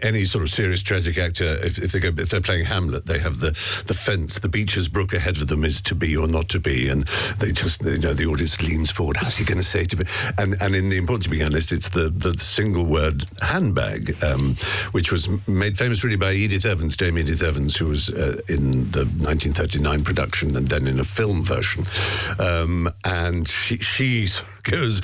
Any sort of serious tragic actor, if they're playing Hamlet, they have the fence, the Beecher's Brook ahead of them is to be or not to be, and they just, the audience leans forward. How's he going to say to be? And in The Importance of Being Honest, it's the single word handbag, which was made famous really by Dame Edith Evans, who was in the 1939 production and then in a film version, and she goes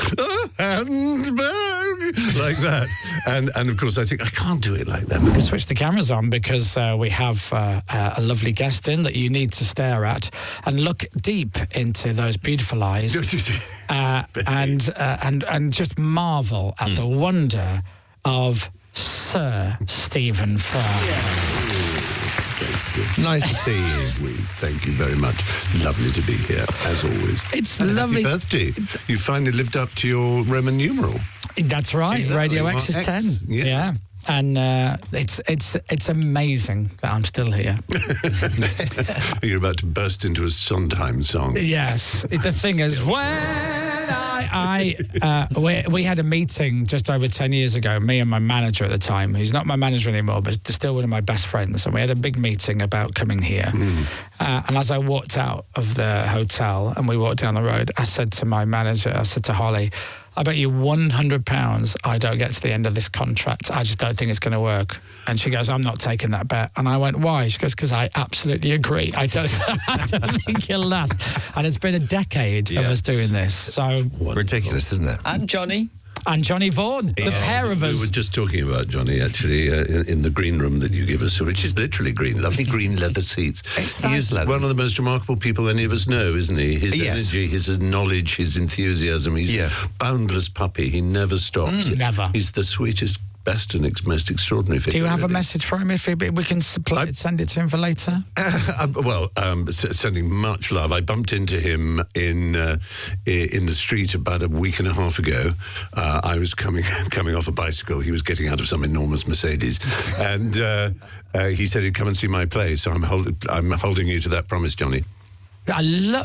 handbag like that, and of course I think I can't do it like that. We'll switch the cameras on because we have a lovely guest in that you need to stare at and look deep into those beautiful eyes and just marvel at the wonder of Sir Stephen Fry. Yeah. Nice to see you. Thank you very much. Lovely to be here, as always. It's lovely. Happy birthday. You finally lived up to your Roman numeral. That's right. Exactly. Radio X is 10. Yeah. And it's amazing that I'm still here. You're about to burst into a Sondheim song. Yes. The thing is, we had a meeting just over 10 years ago, me and my manager at the time, who's not my manager anymore, but still one of my best friends, and we had a big meeting about coming here. And as I walked out of the hotel and we walked down the road, I said to my manager, I said to Holly, I bet you £100 I don't get to the end of this contract. I just don't think it's going to work. And she goes, I'm not taking that bet. And I went, why? She goes, because I absolutely agree. I don't think you'll last. And it's been a decade of us doing this. So ridiculous, isn't it? And Johnny Vaughan, the pair of us. We were just talking about Johnny, actually, in the green room that you give us, which is literally green, lovely green leather seats. He is one of the most remarkable people any of us know, isn't he? His energy, his knowledge, his enthusiasm. He's a boundless puppy. He never stops. Never. He's the sweetest, best and most extraordinary figure. Do you have a message for him if we can send it to him for later? Sending much love. I bumped into him in the street about a week and a half ago. I was coming off a bicycle. He was getting out of some enormous Mercedes, and he said he'd come and see my play. So I'm holding you to that promise, Johnny.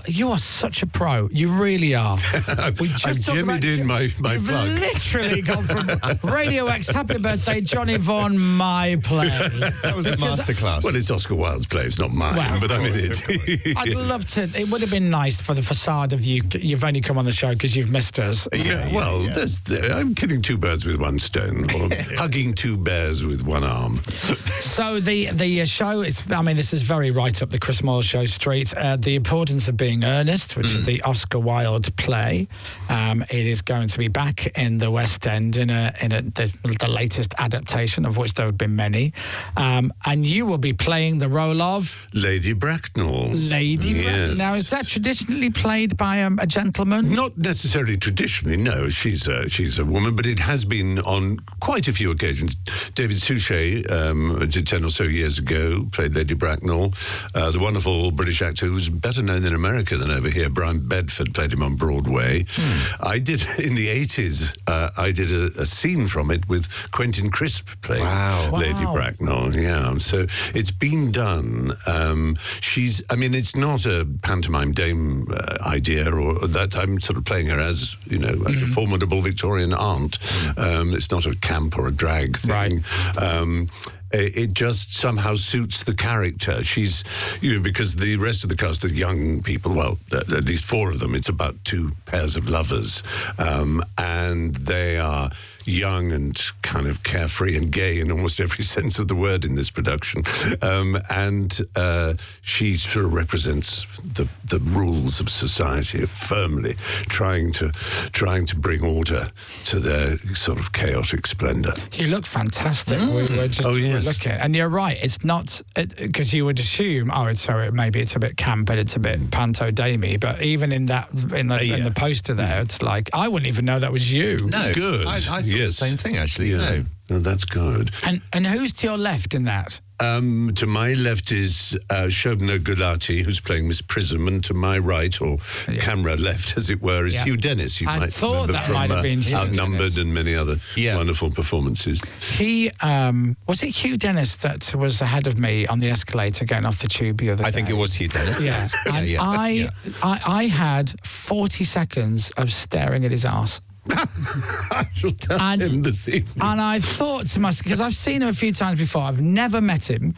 You are such a pro. You really are. We just jimmied in my You've plug. Literally gone from Radio X, happy birthday, Johnny Vaughan, my play. That was a masterclass. Well, it's Oscar Wilde's play. It's not mine, but I'm in it. I'd love to. It would have been nice for the facade of you. You've only come on the show because you've missed us. I'm killing two birds with one stone, or hugging two bears with one arm. So the show is. I mean, this is very right up the Chris Moyles Show street. The Importance of Being Earnest, which is the Oscar Wilde play. It is going to be back in the West End in the latest adaptation, of which there have been many. And you will be playing the role of Lady Bracknell. Lady Bracknell. Now, is that traditionally played by a gentleman? Not necessarily traditionally, no. She's a woman, but it has been on quite a few occasions. David Suchet, 10 or so years ago, played Lady Bracknell. The wonderful British actor who's better known in America than over here, Brian Bedford, played him on Broadway. I did, in the 80s, I did a scene from it with Quentin Crisp playing Lady Bracknell. Yeah, so it's been done. It's not a pantomime dame idea, or that I'm sort of playing her as, as a formidable Victorian aunt. It's not a camp or a drag thing. Right. It just somehow suits the character. She's, because the rest of the cast are young people, well, at least four of them, it's about two pairs of lovers, and they are young and kind of carefree and gay in almost every sense of the word in this production. And she sort of represents the rules of society firmly, trying to bring order to their sort of chaotic splendor. You look fantastic. We were just looking, and you're right. It's not because you would assume, maybe it's a bit camp and it's a bit panto-damey, but even in the poster there, it's like I wouldn't even know that was you. No, good. I thought the same thing actually. Yeah. No, that's good. And who's to your left in that? To my left is Shobna Gulati, who's playing Miss Prism, and to my right, or camera left, as it were, is Hugh Dennis. You might remember that from might have been Outnumbered and many other wonderful performances. He was it Hugh Dennis that was ahead of me on the escalator getting off the tube the other day? I think it was Hugh Dennis. Yeah, and I had 40 seconds of staring at his arse. I shall tell him this evening. And I thought to myself, because I've seen him a few times before, I've never met him,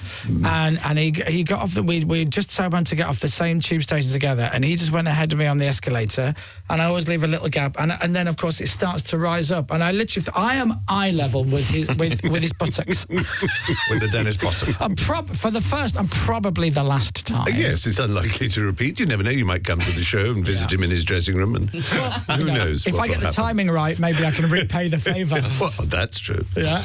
and he got off we just so happened to get off the same tube station together, and he just went ahead of me on the escalator, and I always leave a little gap, and then of course it starts to rise up, and I literally I am eye level with his with his buttocks. With the Dennis bottom. I'm probably the last time. Yes, it's unlikely to repeat. You never know. You might come to the show and visit him in his dressing room, and who knows? If I get the timing right, maybe I can repay the favour. Well, that's true. Yeah.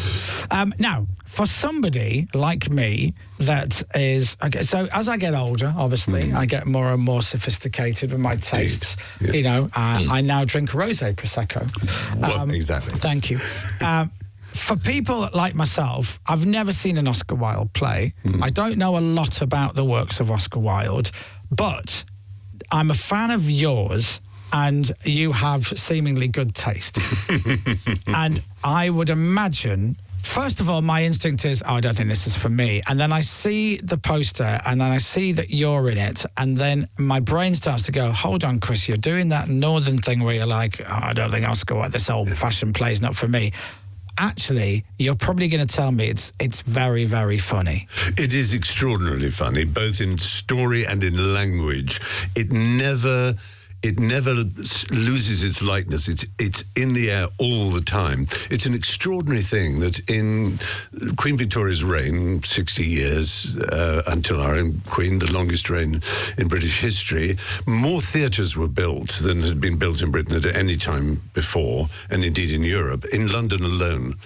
Now, for somebody like me that is... Okay, so as I get older, obviously, I get more and more sophisticated with my tastes. Yeah. You know, I now drink rosé Prosecco. Well, exactly. Thank you. For people like myself, I've never seen an Oscar Wilde play. I don't know a lot about the works of Oscar Wilde, but I'm a fan of yours, and you have seemingly good taste. And I would imagine, first of all, my instinct is, I don't think this is for me. And then I see the poster, and then I see that you're in it, and then my brain starts to go, hold on, Chris, you're doing that northern thing where you're like, I don't think Oscar Wilde, this old-fashioned play is not for me. Actually, you're probably going to tell me it's very, very funny. It is extraordinarily funny, both in story and in language. It never loses its lightness. It's in the air all the time. It's an extraordinary thing that in Queen Victoria's reign, 60 years until our own Queen, the longest reign in British history, more theatres were built than had been built in Britain at any time before, and indeed in Europe. In London alone,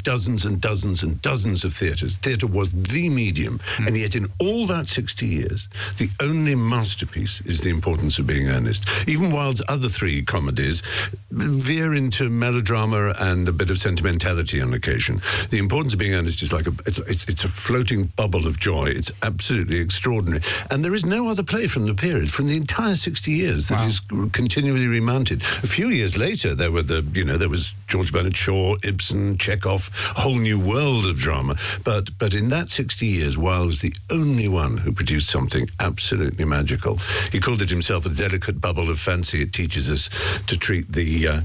dozens and dozens and dozens of theatres. Theatre was the medium. And yet in all that 60 years, the only masterpiece is The Importance of Being Earnest. Even Wilde's other three comedies veer into melodrama and a bit of sentimentality on occasion. The Importance of Being Earnest is like it's a floating bubble of joy. It's absolutely extraordinary. And there is no other play from the period, from the entire 60 years, that is continually remounted. A few years later, there was George Bernard Shaw, Ibsen, Chekhov, a whole new world of drama. But in that 60 years, Wilde was the only one who produced something absolutely magical. He called it himself a delicate bubble of fancy. It teaches us to treat the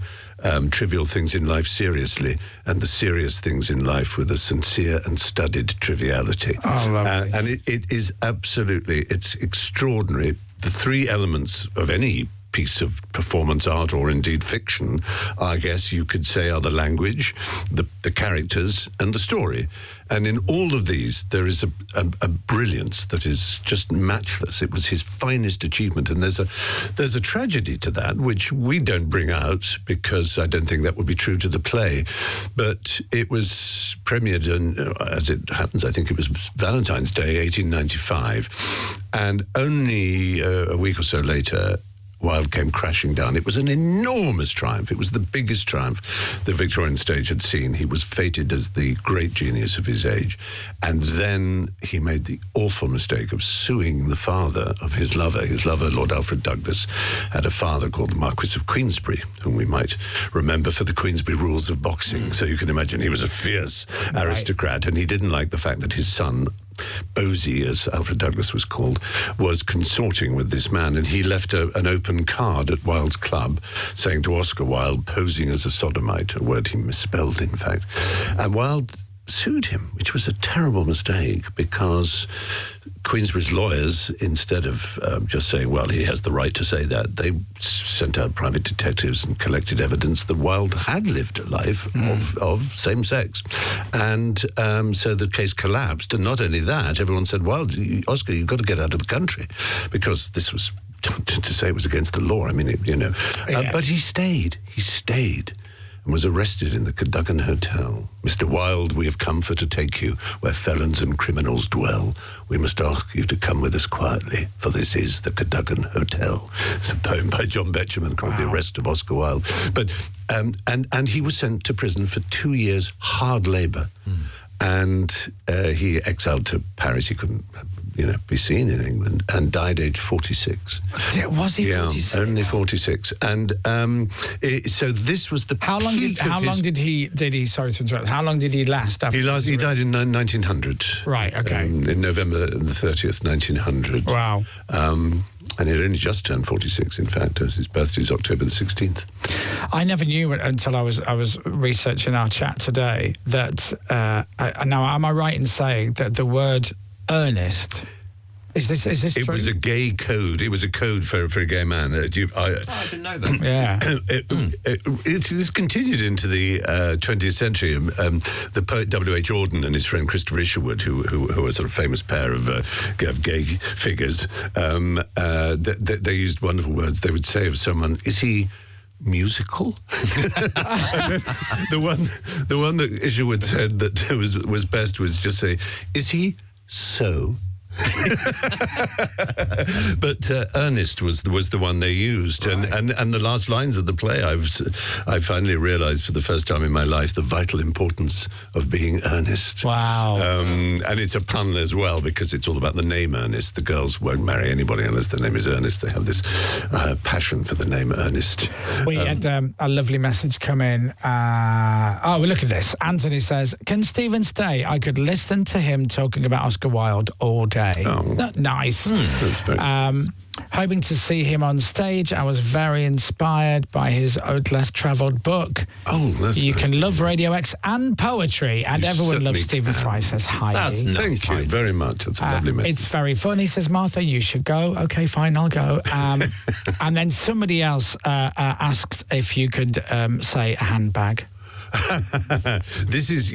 trivial things in life seriously, and the serious things in life with a sincere and studied triviality. And it is absolutely, it's extraordinary. The three elements of any piece of performance art, or indeed fiction, I guess you could say, are the language, the characters, and the story. And in all of these, there is a brilliance that is just matchless. It was his finest achievement, and there's a tragedy to that, which we don't bring out because I don't think that would be true to the play. But it was premiered, as it happens, I think it was Valentine's Day, 1895, and only a week or so later, Wilde came crashing down. It was an enormous triumph. It was the biggest triumph the Victorian stage had seen. He was feted as the great genius of his age. And then he made the awful mistake of suing the father of his lover. His lover, Lord Alfred Douglas, had a father called the Marquis of Queensberry, whom we might remember for the Queensberry rules of boxing. So you can imagine he was a fierce aristocrat, and he didn't like the fact that his son, Bosie, as Alfred Douglas was called, was consorting with this man, and he left an open card at Wilde's club saying to Oscar Wilde, posing as a sodomite, a word he misspelled, in fact. And Wilde sued him, which was a terrible mistake, because Queensberry's lawyers, instead of just saying, well, he has the right to say that, they sent out private detectives and collected evidence that Wilde had lived a life of same sex. And so the case collapsed. And not only that, everyone said, well, Oscar, you've got to get out of the country, because this was, to say it was against the law, I mean, but he stayed. And was arrested in the Cadogan Hotel. Mr. Wilde, we have come for to take you where felons and criminals dwell. We must ask you to come with us quietly, for this is the Cadogan Hotel. It's a poem by John Betjeman called The Arrest of Oscar Wilde. But and he was sent to prison for 2 years hard labour. And he exiled to Paris. He couldn't be seen in England, and died aged 46. Was he 46? Yeah, only 46. And so this was the How long did he? Sorry to interrupt. How long did he last after? He died in 1900. Right. Okay. In November the 30th, 1900. Wow. And he'd only just turned 46, in fact. His birthday is October the 16th. I never knew it until I was researching our chat today that, now am I right in saying that the word earnest, is this true? It was a gay code. It was a code for a gay man. I didn't know that. Yeah. It's continued into the 20th century. The poet W.H. Auden and his friend Christopher Isherwood, who are sort of famous pair of gay figures, they used wonderful words. They would say of someone, is he musical? the one that Isherwood said that was best was just say, is he so? But earnest was the one they used, right. and the last lines of the play, I finally realised for the first time in my life the vital importance of being earnest. Wow! And it's a pun as well because it's all about the name Ernest. The girls won't marry anybody unless their name is Ernest. They have this passion for the name Ernest. We had a lovely message come in. Well, look at this. Anthony says, "Can Stephen stay? I could listen to him talking about Oscar Wilde all day." Oh. Nice. That's very hoping to see him on stage. I was very inspired by his Less Travelled book. Oh, that's You nice. can love Radio X and poetry, and You everyone loves certainly Stephen Fry, says Heidi. That's nice. Thank you very much. That's a lovely message. It's very funny, says Martha. You should go. Okay, fine, I'll go. And then somebody else asked if you could say a handbag. This is,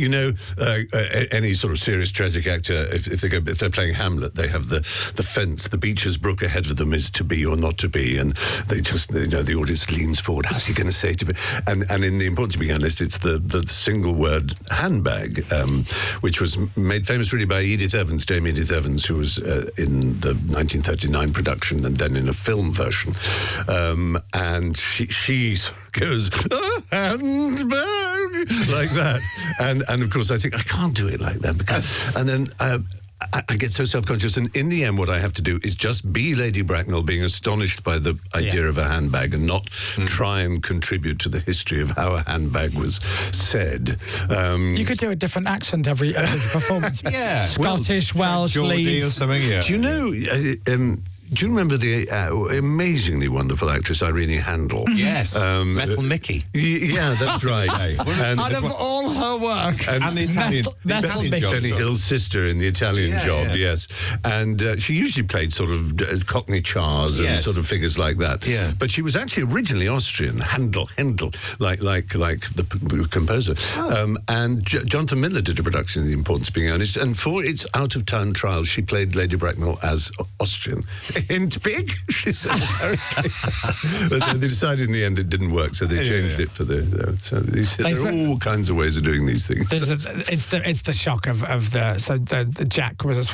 any sort of serious tragic actor, if they're playing Hamlet, they have the fence, the Beecher's Brook ahead of them is to be or not to be, and they just, the audience leans forward. How's he going to say to be? And in The Importance of Being Honest, it's the single word handbag, which was made famous really by Dame Edith Evans, who was in the 1939 production and then in a film version, and she goes, handbag, like that, and of course I think I can't do it like that because, and then I get so self-conscious, and in the end what I have to do is just be Lady Bracknell, being astonished by the idea of a handbag and not try and contribute to the history of how a handbag was said. You could do a different accent every performance. Yeah. Scottish, Welsh, Geordie Leeds or something, yeah. Do you know... do you remember the amazingly wonderful actress Irene Handel? Yes. Metal Mickey. Yeah, that's right. And out of all her work. And the Italian job. Benny Hill's sister in the Italian job, yes. And she usually played sort of Cockney chars and sort of figures like that. Yeah. But she was actually originally Austrian, Handel, like the composer. Oh. And Jonathan Miller did a production of The Importance of Being Honest, and for its out-of-town trial, she played Lady Bracknell as Austrian. Hint big, she said. But they decided in the end it didn't work, so they changed it for the. So there are all kinds of ways of doing these things. It's the shock of the Jack was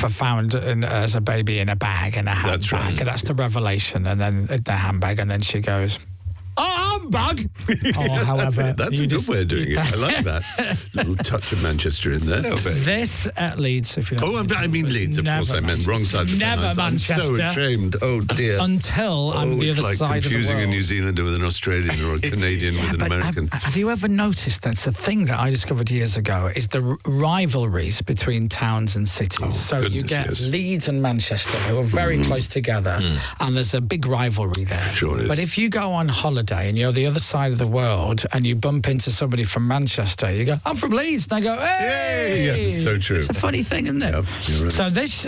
found as a baby in a bag, in a handbag. That's right. That's the revelation, and then the handbag, and then she goes, handbag. Or however, that's a good way of doing it. I like that little touch of Manchester in there. A little bit. This Leeds, if you don't. I mean Leeds. Of course, I meant wrong side of the Never Manchester. I'm so ashamed. Oh dear. Until I'm the other like side of the world. confusing a New Zealander with an Australian or a Canadian with an American. Have you ever noticed that's a thing that I discovered years ago? Is the rivalries between towns and cities. So you get Leeds and Manchester who are very close together, and there's a big rivalry there. Sure is. But if you go on holiday and you're the other side of the world and you bump into somebody from Manchester, you go, I'm from Leeds, and they go, hey! Yeah, it's so true. It's a funny thing, isn't it? Yep, you're right. So this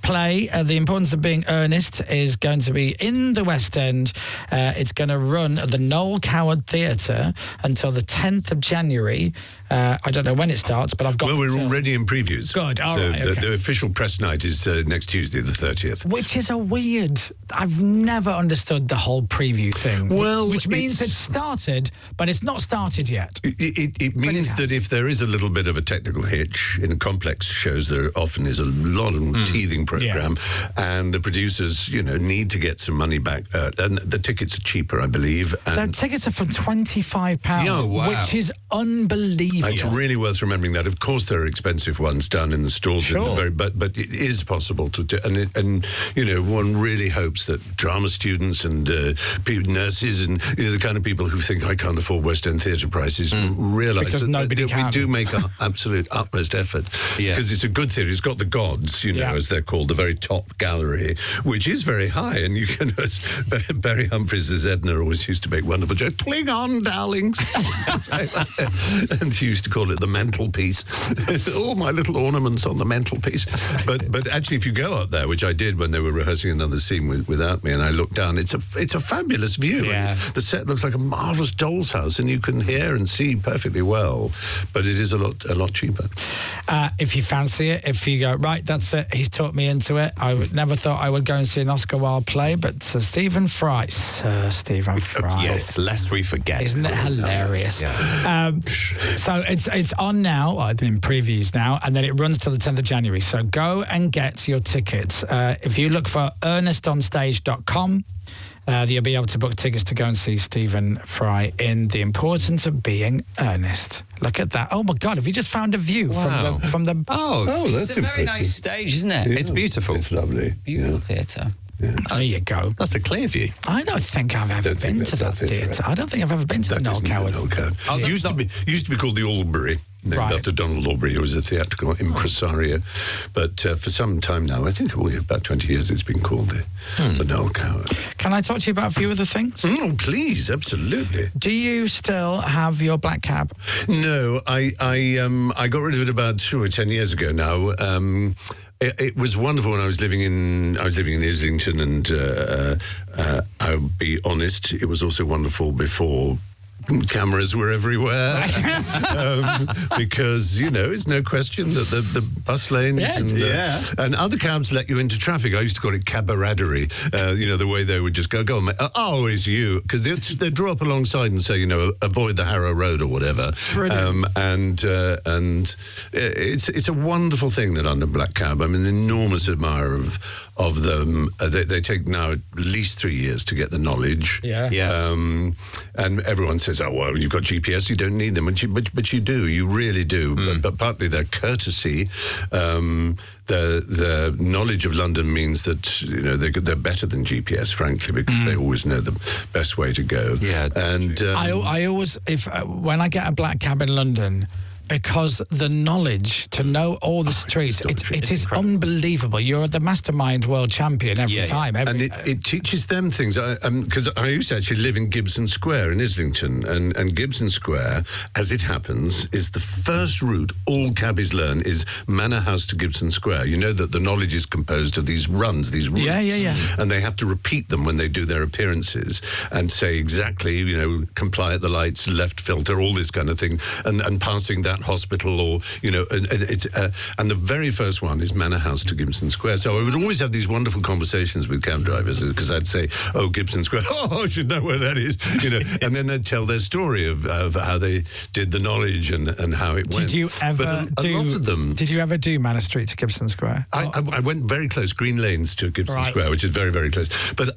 play, The Importance of Being Earnest, is going to be in the West End. It's going to run at the Noel Coward Theatre until the 10th of January. I don't know when it starts, but I've got... Well, we're already in previews. Good, all so right, okay. The official press night is next Tuesday, the 30th. Which is a weird... I've never understood the whole preview thing. Well, which means it's started, but it's not started yet. It means that if there is a little bit of a technical hitch in complex shows, there often is a lot of teething program, and the producers, need to get some money back. And the tickets are cheaper, I believe. And the tickets are for £25, wow. which is unbelievable. It's really worth remembering that. Of course, there are expensive ones down in the stores, Sure. but it is possible to do. And one really hopes that drama students and nurses and the kind of people who think I can't afford West End theatre prices realise Because that nobody can. we do make our absolute utmost effort. Because it's a good theatre. It's got the gods, as they're called, the very top gallery, which is very high. And you can, as Barry Humphries as Edna always used to make wonderful jokes, cling on, darlings. And she used to call it the mantelpiece. All my little ornaments on the mantelpiece. But actually, if you go up there, which I did when they were rehearsing another scene without me, and I looked down, it's a fabulous view. Yeah. The set looks like a marvellous doll's house, and you can hear and see perfectly well. But it is a lot cheaper. If you fancy it, if you go, right, that's it, he's talked me into it. I never thought I would go and see an Oscar Wilde play, but Sir Stephen Fry. Yes, lest we forget. Isn't it hilarious? Yeah. So it's on now. Well, it's in previews now, and then it runs till the 10th of January. So go and get your tickets. If you look for earnestonstage.com, you'll be able to book tickets to go and see Stephen Fry in The Importance of Being Earnest. Look at that. Oh, my God, have you just found a view from the... Oh, that's it's a very nice stage, isn't it? Yeah, it's beautiful. It's lovely. Beautiful theatre. Yeah. There you go. That's a clear view. I don't think I've ever been to that theatre. I don't think I've ever been to the Noel Coward. It used to be called the Albury, named after Donald Albury, who was a theatrical impresario. But for some time now, I think about 20 years, it's been called the Noel Coward. Can I talk to you about a few other things? Oh, please, absolutely. Do you still have your black cab? No, I got rid of it about 10 years ago now. It was wonderful when I was living in Islington, and I'll be honest, it was also wonderful before cameras were everywhere. Because it's no question that the bus lanes and other cabs let you into traffic. I used to call it camaraderie. The way they would just go on, mate. Oh, it's you, because they'd draw up alongside and say, avoid the Harrow Road or whatever. And it's a wonderful thing that under black cab. I'm an enormous admirer of them. They take now at least 3 years to get the knowledge. And everyone says, oh, well, you've got GPS, you don't need them. But you do, you really do. But partly their courtesy, the knowledge of London means that, they're better than GPS, frankly, because they always know the best way to go. Yeah. And I always, when I get a black cab in London, because the knowledge to know all the streets, it is unbelievable. You're the mastermind world champion every time. And it teaches them things. Because I used to actually live in Gibson Square in Islington, and Gibson Square, as it happens, is the first route all cabbies learn is Manor House to Gibson Square. You know that the knowledge is composed of these runs, these routes. And they have to repeat them when they do their appearances and say exactly, comply at the lights, left filter, all this kind of thing, and passing that hospital, or and the very first one is Manor House to Gibson Square. So I would always have these wonderful conversations with cab drivers, because I'd say, oh, Gibson Square, I should know where that is, and then they'd tell their story of how they did the knowledge and how it went. Did you ever a lot of them? Did you ever do Manor Street to Gibson Square? I went very close, Green Lanes to Gibson Square, which is very, very close. But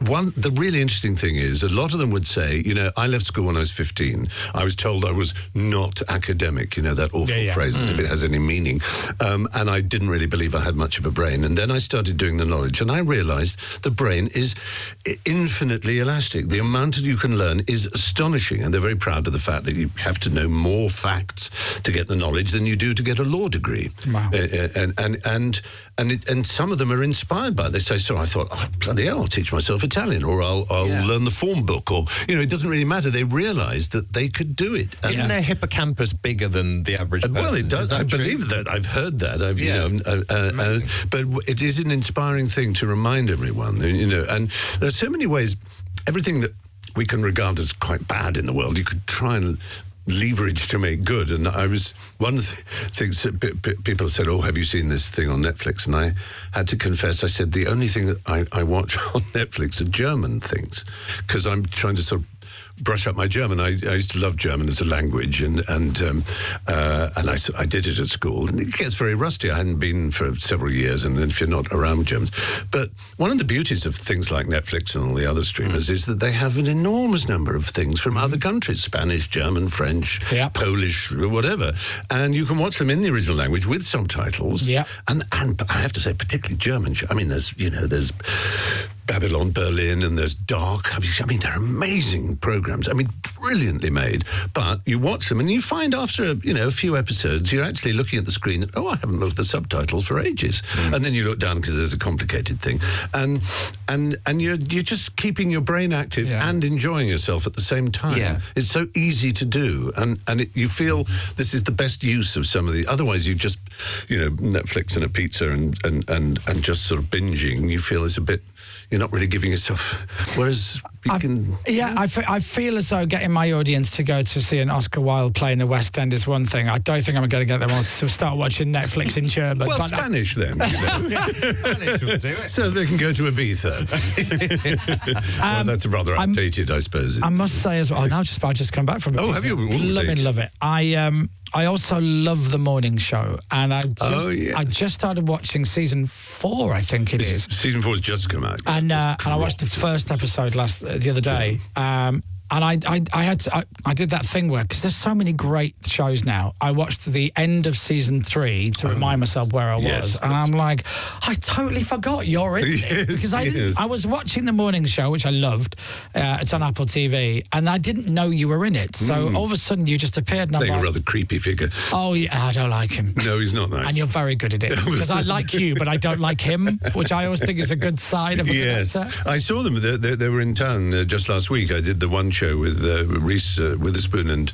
the really interesting thing is, a lot of them would say, I left school when I was 15. I was told I was not academic, that awful phrase, as if it has any meaning. And I didn't really believe I had much of a brain. And then I started doing the knowledge, and I realized the brain is infinitely elastic. The amount that you can learn is astonishing. And they're very proud of the fact that you have to know more facts to get the knowledge than you do to get a law degree. Wow. And some of them are inspired by it. They say, so I thought, oh, bloody hell, I'll teach myself Italian, or I'll learn the form book, or, it doesn't really matter. They realised that they could do it. Isn't their hippocampus bigger than the average person? Well, it does. I believe that. I've heard that. But it is an inspiring thing to remind everyone, and there are so many ways, everything that we can regard as quite bad in the world, you could try and leverage to make good. And one of the things that people said, oh, have you seen this thing on Netflix? And I had to confess, I said, the only thing that I watch on Netflix are German things, because I'm trying to sort of brush up my German. I used to love German as a language, and I did it at school, and it gets very rusty. I hadn't been for several years, and if you're not around Germans. But one of the beauties of things like Netflix and all the other streamers is that they have an enormous number of things from other countries, Spanish, German, French, Polish, whatever. And you can watch them in the original language with subtitles. Yeah. And I have to say, particularly German. I mean, there's Babylon, Berlin, and there's Dark. I mean, they're amazing programs. I mean, brilliantly made. But you watch them and you find after, a few episodes, you're actually looking at the screen and, I haven't looked at the subtitles for ages. And then you look down because there's a complicated thing. And you're just keeping your brain active and enjoying yourself at the same time. Yeah. It's so easy to do. And you feel this is the best use of some of the... Otherwise, you just, Netflix and a pizza and just sort of binging, you feel it's a bit... You're not really giving yourself... Whereas you can... Yeah, I feel as though getting my audience to go to see an Oscar Wilde play in the West End is one thing. I don't think I'm going to get them all to start watching Netflix in German. Well, Spanish then. Spanish will do it. So they can go to Ibiza. Well, that's rather outdated, I suppose. I must say as well... I've just come back from it. Oh, have you? Love it. I also love The Morning Show, and I just started watching season 4, I think it is. Season 4 has just come out. And I watched the first episode the other day. And I did that thing where, because there's so many great shows now, I watched the end of season 3 to remind myself where I was. And I'm like, I totally forgot you're in it. Because I was watching The Morning Show, which I loved. It's on Apple TV. And I didn't know you were in it. So all of a sudden you just appeared. And I'm like a rather creepy figure. Oh, yeah, I don't like him. No, he's not nice. And you're very good at it. Because I like you, but I don't like him, which I always think is a good sign of a good actor. I saw them. They were in town just last week. I did the one show with Reese Witherspoon and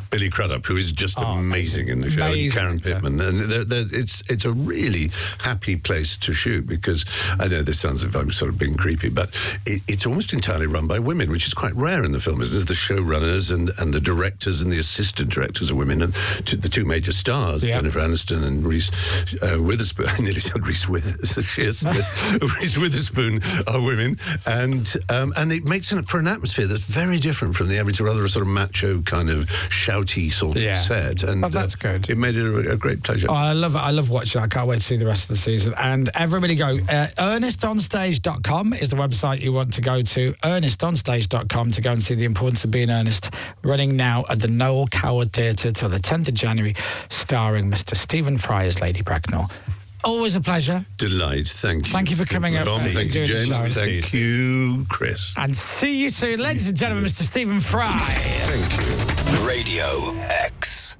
Billy Crudup, who is just amazing in the show, and Karen Pittman. And it's a really happy place to shoot, because I know this sounds as if I'm sort of being creepy, but it's almost entirely run by women, which is quite rare in the film. There's the showrunners and the directors and the assistant directors are women, and the two major stars, Jennifer Aniston and Reese Witherspoon. I nearly said Reese Reese Witherspoon are women, and it makes it for an atmosphere that's very different from the average, rather sort of macho kind of shouty sort of set. And that's good. It made it a great pleasure. Oh, I love it. I love watching it. I can't wait to see the rest of the season. And everybody go. earnestonstage.com is the website you want to go to. earnestonstage.com to go and see The Importance of Being Earnest, running now at the Noel Coward Theatre till the 10th of January, starring Mr. Stephen Fry as Lady Bracknell. Always a pleasure. Delight. Thank you. Thank you for coming up. Thank you, James. Thank you, Chris. And see you soon. Ladies and gentlemen, Mr. Stephen Fry. Thank you. Radio X.